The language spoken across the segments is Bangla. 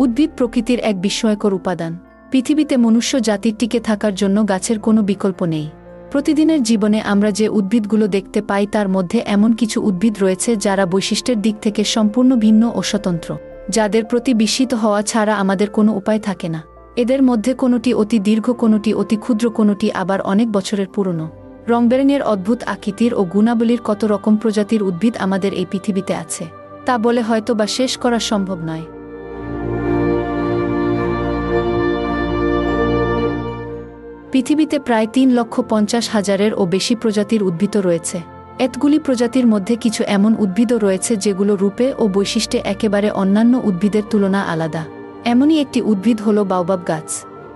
উদ্ভিদ প্রকৃতির এক বিস্ময়কর উপাদান। পৃথিবীতে মনুষ্য জাতির টিকে থাকার জন্য গাছের কোনো বিকল্প নেই। প্রতিদিনের জীবনে আমরা যে উদ্ভিদগুলো দেখতে পাই তার মধ্যে এমন কিছু উদ্ভিদ রয়েছে যারা বৈশিষ্ট্যের দিক থেকে সম্পূর্ণ ভিন্ন ও স্বতন্ত্র, যাদের প্রতি বিস্মিত হওয়া ছাড়া আমাদের কোনো উপায় থাকে না। এদের মধ্যে কোনোটি অতি দীর্ঘ, কোনোটি অতি ক্ষুদ্র, কোনোটি আবার অনেক বছরের পুরনো। রংবেরঙের অদ্ভুত আকৃতির ও গুণাবলীর কত রকম প্রজাতির উদ্ভিদ আমাদের এই পৃথিবীতে আছে, তা বলে হয়তো বা শেষ করা সম্ভব নয়। পৃথিবীতে প্রায় 3,50,000-এরও বেশি প্রজাতির উদ্ভিদ রয়েছে। এতগুলি প্রজাতির মধ্যে কিছু এমন উদ্ভিদও রয়েছে যেগুলো রূপে ও বৈশিষ্ট্যে একেবারে অন্যান্য উদ্ভিদের তুলনা আলাদা। এমনই একটি উদ্ভিদ হল বাওবাব গাছ।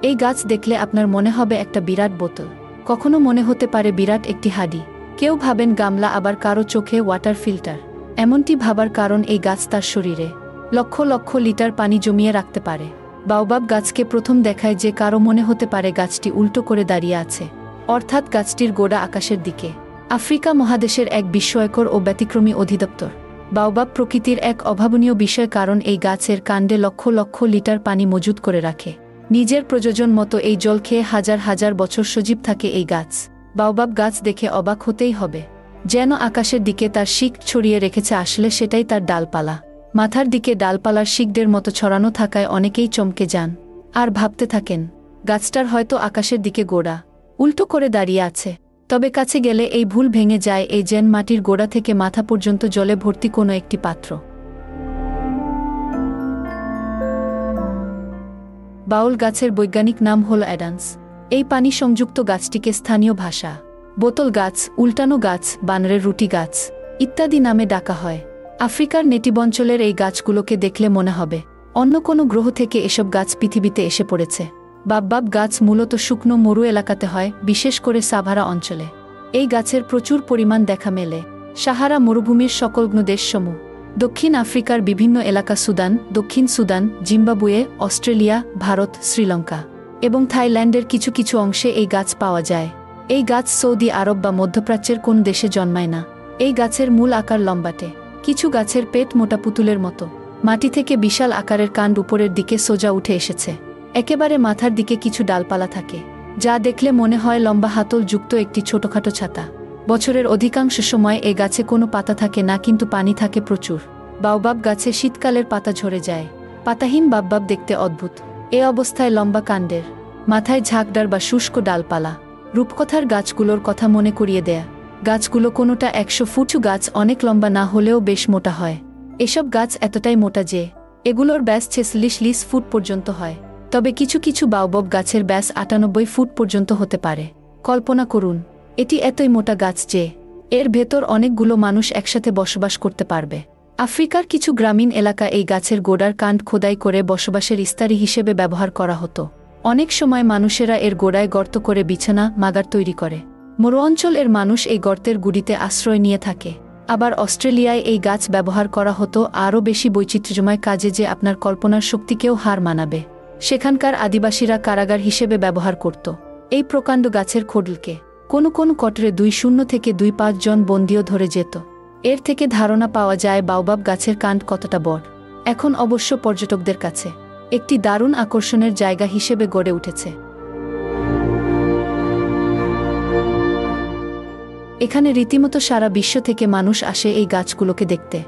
এই গাছ দেখলে আপনার মনে হবে একটা বিরাট বোতল, কখনো মনে হতে পারে বিরাট একটি হাঁড়ি, কেউ ভাবেন গামলা, আবার কারো চোখে ওয়াটার ফিল্টার। এমনটি ভাবার কারণ এই গাছ তার শরীরে লক্ষ লক্ষ লিটার পানি জমিয়ে রাখতে পারে। বাওবাব গাছকে প্রথম দেখায় যে কারো মনে হতে পারে গাছটি উল্টো করে দাঁড়িয়ে আছে, অর্থাৎ গাছটির গোড়া আকাশের দিকে। আফ্রিকা মহাদেশের এক বিস্ময়কর ও ব্যতিক্রমী অধিদপ্তর। বাওবাব প্রকৃতির এক অভাবনীয় বিষয়, কারণ এই গাছের কাণ্ডে লক্ষ লক্ষ লিটার পানি মজুত করে রাখে। নিজের প্রয়োজন মতো এই জল খেয়ে হাজার হাজার বছর সজীব থাকে এই গাছ। বাওবাব গাছ দেখে অবাক হতেই হবে, যেন আকাশের দিকে তার শিক ছড়িয়ে রেখেছে, আসলে সেটাই তার ডালপালা। মাথার দিকে ডালপালার শিকদের মতো ছড়ানো থাকায় অনেকেই চমকে যান আর ভাবতে থাকেন গাছটার হয়তো আকাশের দিকে গোড়া উল্টো করে দাঁড়িয়ে আছে। তবে কাছে গেলে এই ভুল ভেঙে যায়, এই যেন মাটির গোড়া থেকে মাথা পর্যন্ত জলে ভর্তি কোনো একটি পাত্র। বাউল গাছের বৈজ্ঞানিক নাম হল অ্যাডান্স। এই পানি সংযুক্ত গাছটিকে স্থানীয় ভাষা বোতল গাছ, উল্টানো গাছ, বানরের রুটি গাছ ইত্যাদি নামে ডাকা হয়। আফ্রিকার নেটিভ অঞ্চলের এই গাছগুলোকে দেখলে মনে হবে অন্য কোনো গ্রহ থেকে এসব গাছ পৃথিবীতে এসে পড়েছে। বাওবাব গাছ মূলত শুকনো মরু এলাকাতে হয়, বিশেষ করে সাভারা অঞ্চলে। এই গাছের প্রচুর পরিমাণ দেখা মেলে সাহারা মরুভূমির সকল দেশসমূহ, দক্ষিণ আফ্রিকার বিভিন্ন এলাকা, সুদান, দক্ষিণ Sudan, Zimbabwe, Australia, Bharat, Sri Lanka এবং থাইল্যান্ডের কিছু কিছু অংশে এই গাছ পাওয়া যায়। এই গাছ সৌদি আরব বা মধ্যপ্রাচ্যের কোন দেশে জন্মায় না। এই গাছের মূল আকার লম্বাটে, কিছু গাছের পেট মোটা পুতুলের মতো। মাটি থেকে বিশাল আকারের কাণ্ড উপরের দিকে সোজা উঠে এসেছে। একেবারে মাথার দিকে কিছু ডালপালা থাকে, যা দেখলে মনে হয় লম্বা হাতল যুক্ত একটি ছোটখাটো ছাতা। বছরের অধিকাংশ সময় এ গাছে কোনো পাতা থাকে না, কিন্তু পানি থাকে প্রচুর। বাওবাব গাছে শীতকালের পাতা ঝরে যায়। পাতাহীন বাওবাব দেখতে অদ্ভুত। এ অবস্থায় লম্বা কাণ্ডের মাথায় ঝাঁকডার বা শুষ্ক ডালপালা রূপকথার গাছগুলোর কথা মনে করিয়ে দেয়া। গাছগুলো কোনোটা 100 ফুট গাছ, অনেক লম্বা না হলেও বেশ মোটা হয়। এসব গাছ এতটাই মোটা যে এগুলোর ব্যাস 46 ফুট পর্যন্ত হয়। তবে কিছু কিছু বাওবাব গাছের ব্যাস 98 ফুট পর্যন্ত হতে পারে। কল্পনা করুন, এটি এতই মোটা গাছ যে এর ভেতর অনেকগুলো মানুষ একসাথে বসবাস করতে পারবে। আফ্রিকার কিছু গ্রামীণ এলাকা এই গাছের গোড়ার কাণ্ড খোদাই করে বসবাসের ইস্তারি হিসেবে ব্যবহার করা হতো। অনেক সময় মানুষেরা এর গোড়ায় গর্ত করে বিছানা, মাগার তৈরি করে। মরু অঞ্চলের মানুষ এই গর্তের গুড়িতে আশ্রয় নিয়ে থাকে। আবার অস্ট্রেলিয়ায় এই গাছ ব্যবহার করা হতো আরও বেশি বৈচিত্র্যময় কাজে, যে আপনার কল্পনার শক্তিকেও হার মানাবে। সেখানকার আদিবাসীরা কারাগার হিসেবে ব্যবহার করত এই প্রকাণ্ড গাছের খোডলকে। কোনো কোনো কটরে 20 থেকে 25 জন বন্দীও ধরে যেত। এর থেকে ধারণা পাওয়া যায় বাওবাব গাছের কাণ্ড কতটা বড়। এখন অবশ্য পর্যটকদের কাছে একটি দারুণ আকর্ষণের জায়গা হিসেবে গড়ে উঠেছে। এখানে রীতিমতো সারা বিশ্ব থেকে মানুষ আসে এই গাছগুলোকে দেখতে।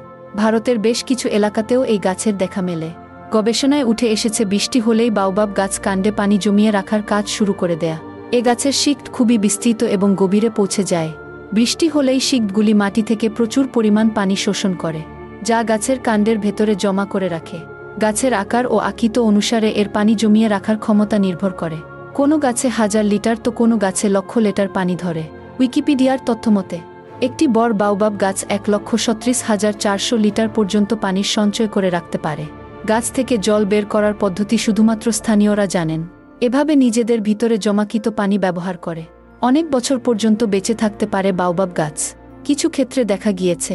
ভারতের বেশ কিছু এলাকাতেও এই গাছের দেখা মেলে। গবেষণায় উঠে এসেছে বৃষ্টি হলেই বাওবাব গাছ কাণ্ডে পানি জমিয়ে রাখার কাজ শুরু করে দেয়া। এ গাছের শিকট খুবই বিস্তৃত এবং গভীরে পৌঁছে যায়। বৃষ্টি হলেই শিকটগুলি মাটি থেকে প্রচুর পরিমাণ পানি শোষণ করে, যা গাছের কাণ্ডের ভেতরে জমা করে রাখে। গাছের আকার ও আকৃতি অনুসারে এর পানি জমিয়ে রাখার ক্ষমতা নির্ভর করে। কোনো গাছে 1000 লিটার তো কোনো গাছে লক্ষ লিটার পানি ধরে। উইকিপিডিয়ার তথ্যমতে একটি বড় বাওবাব গাছ 1,37,400 লিটার পর্যন্ত পানির সঞ্চয় করে রাখতে পারে। গাছ থেকে জল বের করার পদ্ধতি শুধুমাত্র স্থানীয়রা জানেন। এভাবে নিজেদের ভিতরে জমাকৃত পানি ব্যবহার করে অনেক বছর পর্যন্ত বেঁচে থাকতে পারে বাওবাব গাছ। কিছু ক্ষেত্রে দেখা গিয়েছে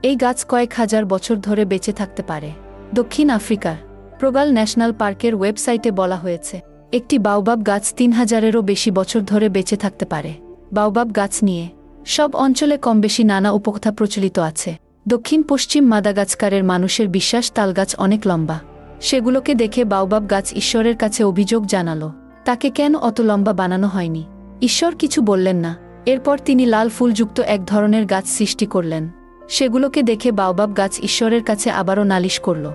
এই গাছ কয়েক হাজার বছর ধরে বেঁচে থাকতে পারে। দক্ষিণ আফ্রিকার প্রগাল ন্যাশনাল পার্কের ওয়েবসাইটে বলা হয়েছে একটি বাওবাব গাছ 3000-এরও বেশি বছর ধরে বেঁচে থাকতে পারে। বাওবাব গাছ নিয়ে সব অঞ্চলে কমবেশি নানা উপকথা প্রচলিত আছে। দক্ষিণ পশ্চিম মাদাগাস্কারের মানুষের বিশ্বাস তালগাছ অনেক লম্বা, সেগুলোকে দেখে বাওবাব গাছ ঈশ্বরের কাছে অভিযোগ জানালো, তাকে কেন অত লম্বা বানানো হয়নি? ঈশ্বর কিছু বললেন না। এরপর তিনি লাল ফুলযুক্ত এক ধরনের গাছ সৃষ্টি করলেন। সেগুলোকে দেখে বাওবাব গাছ ঈশ্বরের কাছে আবারও নালিশ করল,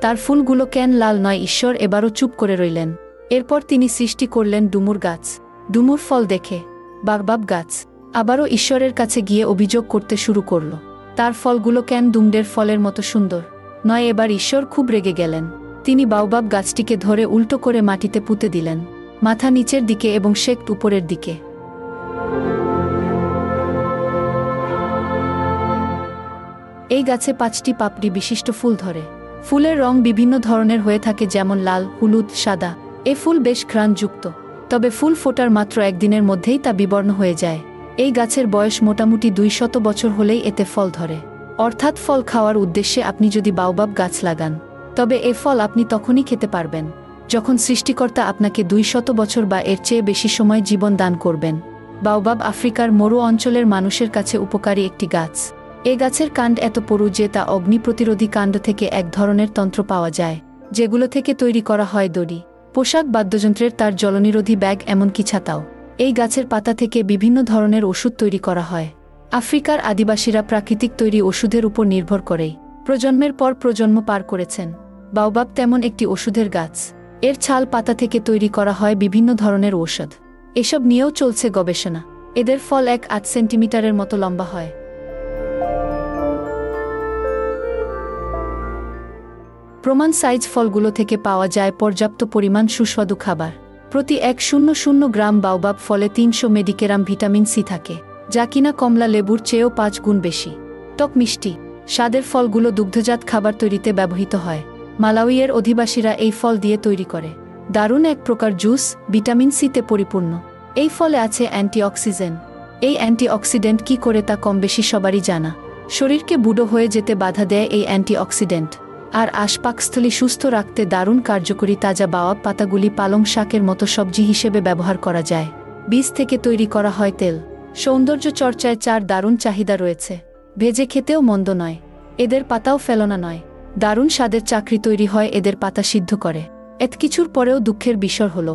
তার ফুলগুলো কেন লাল নয়? ঈশ্বর এবারও চুপ করে রইলেন। এরপর তিনি সৃষ্টি করলেন ডুমুর গাছ। ডুমুর ফল দেখে বাওবাব গাছ আবারও ঈশ্বরের কাছে গিয়ে অভিযোগ করতে শুরু করল, তার ফলগুলো কেন ডুমুরের ফলের মতো সুন্দর নয়? এবার ঈশ্বর খুব রেগে গেলেন। তিনি বাওবাব গাছটিকে ধরে উল্টো করে মাটিতে পুঁতে দিলেন, মাথা নিচের দিকে এবং শেকট উপরের দিকে। এই গাছে 5টি পাপড়ি বিশিষ্ট ফুল ধরে। ফুলের রং বিভিন্ন ধরনের হয়ে থাকে, যেমন লাল, হলুদ, সাদা। এ ফুল বেশ ঘ্রাণযুক্ত, তবে ফুল ফোটার মাত্র একদিনের মধ্যেই তা বিবর্ণ হয়ে যায়। এই গাছের বয়স মোটামুটি 200 বছর হলেই এতে ফল ধরে। অর্থাৎ ফল খাওয়ার উদ্দেশ্যে আপনি যদি বাওবাব গাছ লাগান, তবে এ ফল আপনি তখনই খেতে পারবেন যখন সৃষ্টিকর্তা আপনাকে 200 বছর বা এর চেয়ে বেশি সময় জীবন দান করবেন। বাওবাব আফ্রিকার মরু অঞ্চলের মানুষের কাছে উপকারী একটি গাছ। এ গাছের কাণ্ড এত পুরু যে তা অগ্নি প্রতিরোধী কাণ্ড থেকে এক ধরনের তন্ত্র পাওয়া যায়, যেগুলো থেকে তৈরি করা হয় দড়ি, পোশাক, বাদ্যযন্ত্রের তার, জলনিরোধী ব্যাগ, এমনকি ছাতাও। এই গাছের পাতা থেকে বিভিন্ন ধরনের ওষুধ তৈরি করা হয়। আফ্রিকার আদিবাসীরা প্রাকৃতিক তৈরি ওষুধের উপর নির্ভর করেই প্রজন্মের পর প্রজন্ম পার করেছেন। বাওবাব তেমন একটি ওষুধের গাছ। এর ছাল পাতা থেকে তৈরি করা হয় বিভিন্ন ধরনের ঔষধ। এসব নিয়েও চলছে গবেষণা। এদের ফল 1-8 সেন্টিমিটারের মতো লম্বা হয়। প্রমাণ সাইজ ফলগুলো থেকে পাওয়া যায় পর্যাপ্ত পরিমাণ সুস্বাদু খাবার। প্রতি 100 গ্রাম বাওবাব ফলে 300 মিলিগ্রাম ভিটামিন সি থাকে, যা কিনা কমলা লেবুর চেয়েও 5 গুণ বেশি। টক মিষ্টি স্বাদের ফলগুলো দুগ্ধজাত খাবার তৈরিতে ব্যবহৃত হয়। মালাউইয়ের অধিবাসীরা এই ফল দিয়ে তৈরি করে দারুণ এক প্রকার জুস, ভিটামিন সিতে পরিপূর্ণ। এই ফলে আছে অ্যান্টিঅক্সিডেন্ট। এই অ্যান্টিঅক্সিডেন্ট কি করে তা কম বেশি সবারই জানা। শরীরকে বুড়ো হয়ে যেতে বাধা দেয় এই অ্যান্টিঅক্সিডেন্ট। আর আশপাকস্থলী সুস্থ রাখতে দারুণ কার্যকরী তাজা বাওয়াব পাতাগুলি পালং শাকের মতো সবজি হিসেবে ব্যবহার করা যায়। বীজ থেকে তৈরি করা হয় তেল। সৌন্দর্য চর্চায় চার দারুণ চাহিদা রয়েছে। ভেজে খেতেও মন্দ নয়। এদের পাতাও ফেলনা নয়। দারুণ স্বাদের চাকরি তৈরি হয় এদের পাতা সিদ্ধ করে। এত কিছুর পরেও দুঃখের বিষয় হল,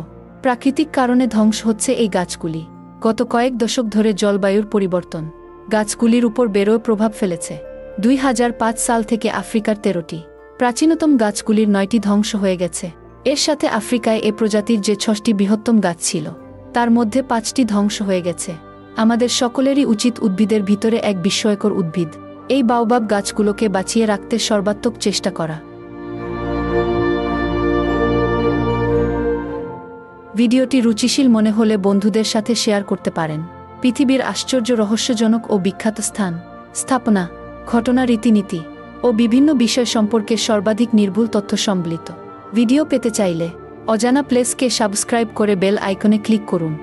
প্রাকৃতিক কারণে ধ্বংস হচ্ছে এই গাছগুলি। গত কয়েক দশক ধরে জলবায়ুর পরিবর্তন গাছগুলির উপর বেরোয় প্রভাব ফেলেছে। 2005 সাল থেকে আফ্রিকার 13টি প্রাচীনতম গাছগুলির 9টি ধ্বংস হয়ে গেছে। এর সাথে আফ্রিকায় এ প্রজাতির যে 6টি বৃহত্তম গাছ ছিল, তার মধ্যে 5টি ধ্বংস হয়ে গেছে। আমাদের সকলেরই উচিত উদ্ভিদের ভিতরে এক বিস্ময়কর উদ্ভিদ, এই বাওবাব গাছগুলোকে বাঁচিয়ে রাখতে সর্বাত্মক চেষ্টা করা। ভিডিওটি রুচিশীল মনে হলে বন্ধুদের সাথে শেয়ার করতে পারেন। পৃথিবীর আশ্চর্য, রহস্যজনক ও বিখ্যাত স্থান, স্থাপনা, ঘটনা, রীতিনীতি ও বিভিন্ন বিষয় সম্পর্কে সর্বাধিক নির্ভুল তথ্য সম্বলিত ভিডিও পেতে চাইলে অজানা প্লেসকে সাবস্ক্রাইব করে বেল আইকনে ক্লিক করুন।